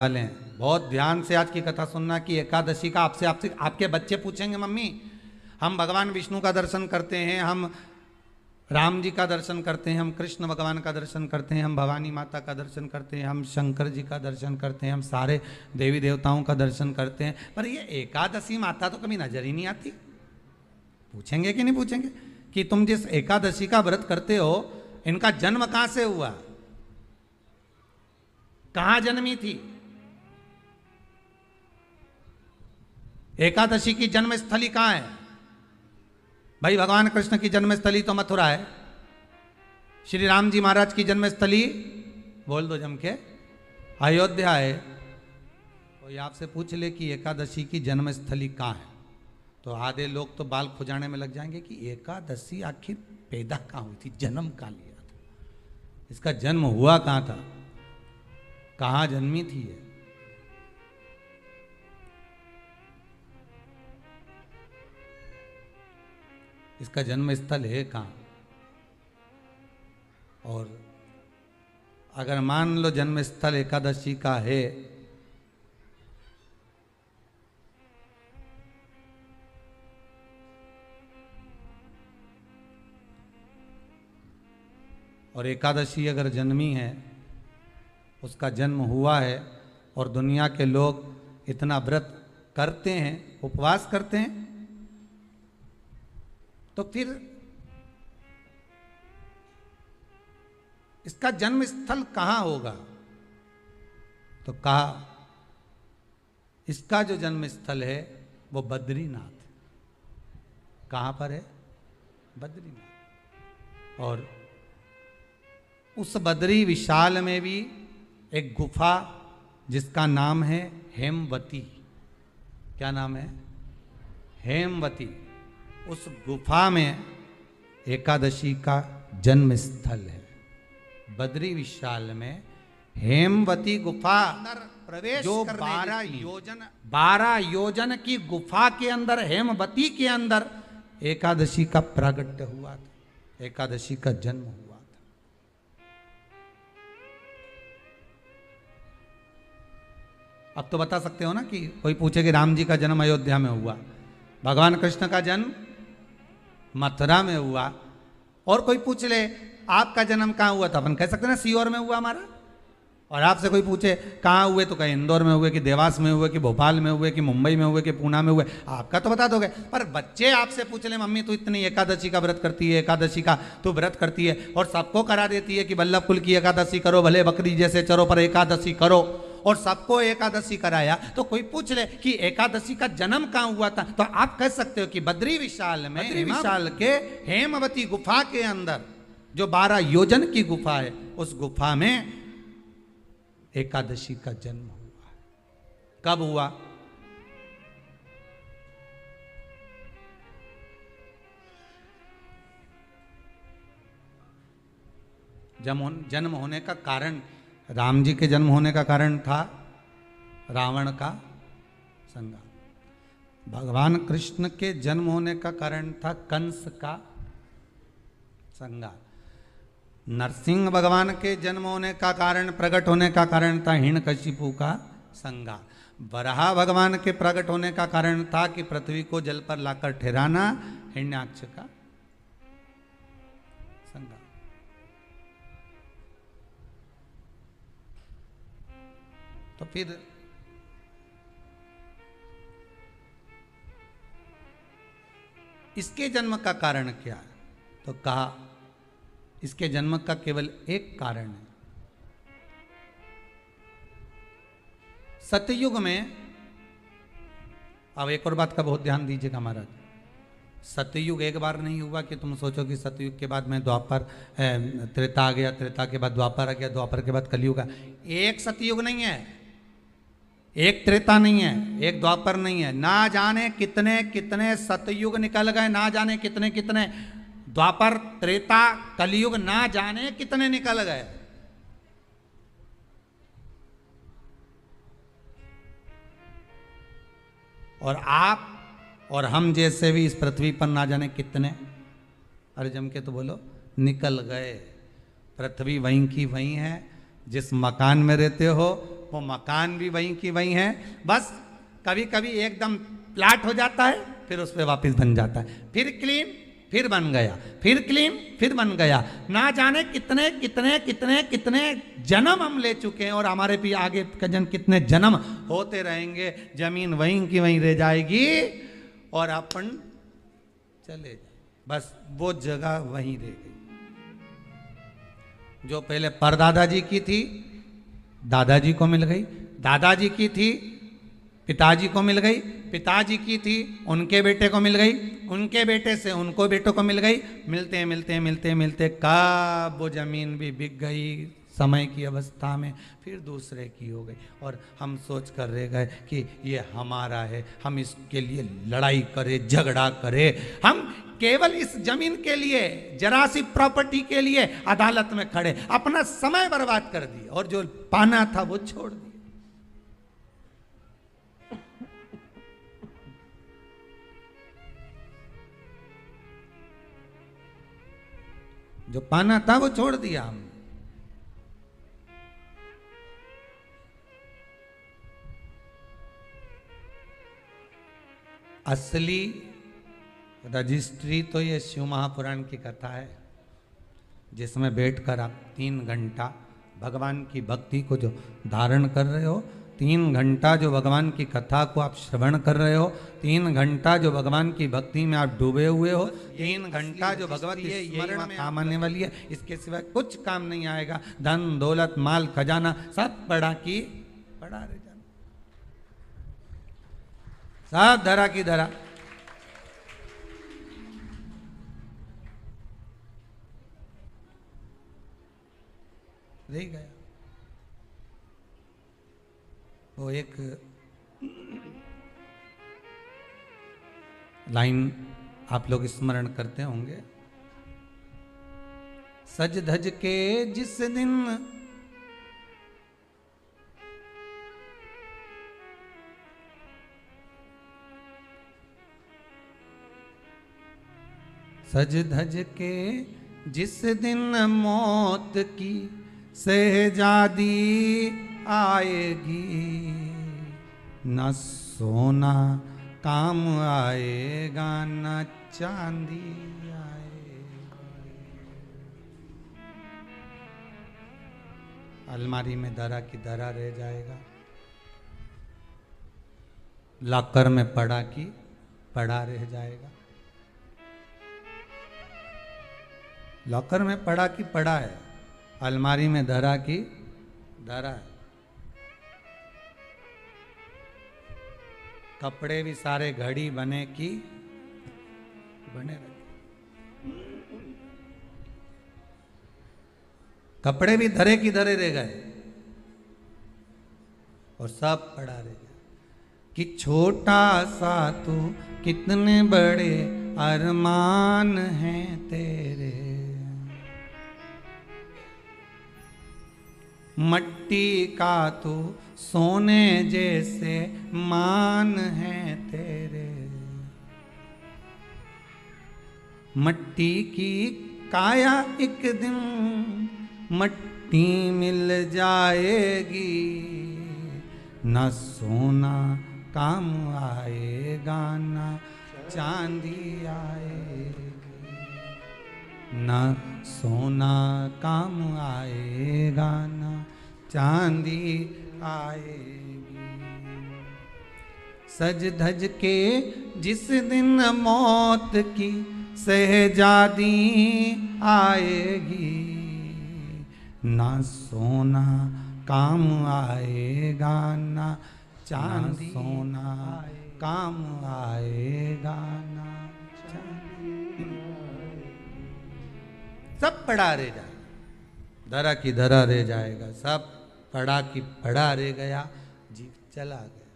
वाले हैं। बहुत ध्यान से आज की कथा सुनना कि एकादशी का आपसे आपसे आपके बच्चे पूछेंगे, मम्मी हम भगवान विष्णु का दर्शन करते हैं, हम राम जी का दर्शन करते हैं, हम कृष्ण भगवान का दर्शन करते हैं, हम भवानी माता का दर्शन करते हैं, हम शंकर जी का दर्शन करते हैं, हम सारे देवी देवताओं का दर्शन करते हैं, पर ये एकादशी माता तो कभी नजर ही नहीं आती। पूछेंगे कि नहीं पूछेंगे कि तुम जिस एकादशी का व्रत करते हो इनका जन्म कहां से हुआ, कहां जन्मी थी? एकादशी की जन्मस्थली कहां है? भाई भगवान कृष्ण की जन्मस्थली तो मथुरा है, श्री राम जी महाराज की जन्मस्थली बोल दो जम के अयोध्या है। तो आपसे पूछ ले कि एकादशी की जन्मस्थली कहां है, तो आधे लोग तो बाल खुजाने में लग जाएंगे कि एकादशी आखिर पैदा कहां हुई थी, जन्म कहां लिया था, इसका जन्म हुआ कहां था, कहां जन्मी थी ये? इसका जन्म स्थल है कहां? और अगर मान लो जन्म स्थल एकादशी का है और एकादशी अगर जन्मी है, उसका जन्म हुआ है और दुनिया के लोग इतना व्रत करते हैं, उपवास करते हैं, तो फिर इसका जन्म स्थल कहां होगा? तो कहा इसका जो जन्म स्थल है वो बद्रीनाथ। कहां पर है? बद्रीनाथ। और उस बद्री विशाल में भी एक गुफा जिसका नाम है हेमवती। क्या नाम है? हेमवती। उस गुफा में एकादशी का जन्म स्थल है। बद्री विशाल में हेमवती गुफा प्रवेश जो 12 योजन की गुफा के अंदर, हेमवती के अंदर एकादशी का प्रागट्य हुआ था, एकादशी का जन्म हुआ था। अब तो बता सकते हो ना कि कोई पूछे कि राम जी का जन्म अयोध्या में हुआ, भगवान कृष्ण का जन्म मथुरा में हुआ, और कोई पूछ ले आपका जन्म कहाँ हुआ, था अपन कह सकते ना सीहोर में हुआ हमारा। और आपसे कोई पूछे कहाँ हुए, तो कहीं इंदौर में हुए, कि देवास में हुए, कि भोपाल में हुए, कि मुंबई में हुए, कि पूना में हुए, आपका तो बता दोगे। पर बच्चे आपसे पूछ ले मम्मी तू इतनी एकादशी का व्रत करती है, एकादशी का तू व्रत करती है और सबको करा देती है कि वल्लभ कुल की एकादशी करो, भले बकरी जैसे चरो पर एकादशी करो, और सबको एकादशी कराया, तो कोई पूछ ले कि एकादशी का जन्म कहां हुआ था, तो आप कह सकते हो कि बद्री विशाल में, बद्री विशाल के हेमवती गुफा के अंदर जो 12 योजन की गुफा है, उस गुफा में एकादशी का जन्म हुआ। कब हुआ? जन्म होने का कारण, राम जी के जन्म होने का कारण था रावण का संहार। भगवान कृष्ण के जन्म होने का कारण था कंस का संहार। नरसिंह भगवान के जन्म होने का कारण, प्रकट होने का कारण था हिरण्यकशिपु का संहार। वराह भगवान के प्रकट होने का कारण था कि पृथ्वी को जल पर लाकर ठहराना, हिरण्याक्ष का संहार। तो फिर इसके जन्म का कारण क्या? तो कहा इसके जन्म का केवल एक कारण है। सतयुग में, अब एक और बात का बहुत ध्यान दीजिएगा महाराज, सतयुग एक बार नहीं हुआ कि तुम सोचो कि सतयुग के बाद में द्वापर, त्रेता आ गया, त्रेता के बाद द्वापर आ गया, द्वापर के बाद कलयुग। एक सतयुग नहीं है, एक त्रेता नहीं है, एक द्वापर नहीं है, ना जाने कितने कितने सतयुग निकल गए, ना जाने कितने कितने द्वापर, त्रेता, कलयुग, ना जाने कितने निकल गए। और आप और हम जैसे भी इस पृथ्वी पर ना जाने कितने, अरे जम के तो बोलो, निकल गए। पृथ्वी वहीं की वहीं है, जिस मकान में रहते हो वो मकान भी वहीं की वहीं है, बस कभी कभी एकदम प्लाट हो जाता है, फिर उस पर वापस बन जाता है, फिर क्लीन, फिर बन गया, फिर क्लीन, फिर बन गया। ना जाने कितने कितने कितने कितने जन्म हम ले चुके हैं, और हमारे भी आगे का जन्म कितने जन्म होते रहेंगे। जमीन वहीं की वहीं रह जाएगी और अपन चले जाए, बस वो जगह वहीं रह गई। जो पहले परदादाजी की थी, दादाजी को मिल गई, दादाजी की थी, पिताजी को मिल गई, पिताजी की थी, उनके बेटे को मिल गई, उनके बेटे से उनको बेटों को मिल गई। मिलते मिलते मिलते मिलते कब वो जमीन भी बिक गई समय की अवस्था में, फिर दूसरे की हो गई, और हम सोच कर रह गए कि ये हमारा है, हम इसके लिए लड़ाई करें, झगड़ा करें, हम केवल इस जमीन के लिए, जरा सी प्रॉपर्टी के लिए अदालत में खड़े, अपना समय बर्बाद कर दिया, और जो पाना था वो छोड़ दिया। जो पाना था वो छोड़ दिया हमने। असली रजिस्ट्री तो ये शिव महापुराण की कथा है, जिसमें बैठकर आप 3 घंटा भगवान की भक्ति को जो धारण कर रहे हो, 3 घंटा जो भगवान की कथा को आप श्रवण कर रहे हो, 3 घंटा जो भगवान की भक्ति में आप डूबे हुए हो, 3 घंटा जो भगवत स्मरण में काम आने वाली है, इसके सिवाय कुछ काम नहीं आएगा। धन दौलत माल खजाना सब पड़ा की पड़ा रह जाना, सब धरा की धरा। रह गया। वो एक लाइन आप लोग स्मरण करते होंगे, सज धज के जिस दिन सज धज के जिस दिन मौत की शहजादी आएगी, न सोना काम आएगा न चांदी आएगा। अलमारी में धरा की धरा रह जाएगा, लॉकर में पड़ा की पड़ा रह जाएगा। लॉकर में पड़ा की पड़ा है, अलमारी में धरा की धरा है। कपड़े भी सारे घड़ी बने की बने रहे, कपड़े भी धरे की धरे रह गए और सब पड़ा रह गया। कि छोटा सा तू कितने बड़े अरमान हैं तेरे, मट्टी का तो सोने जैसे मान है तेरे। मट्टी की काया एक दिन मट्टी मिल जाएगी, न सोना काम आएगा न चांदी आएगी, न सोना काम आएगा न चांदी आएगी। सज धज के जिस दिन मौत की शहजादी आएगी, ना सोना काम आएगा ना चांदी, सोना काम आएगा ना चांदी। सब पड़ा रह जाएगा, धरा की धरा रह जाएगा, सब पड़ा की पड़ा रह गया, जीव चला गया।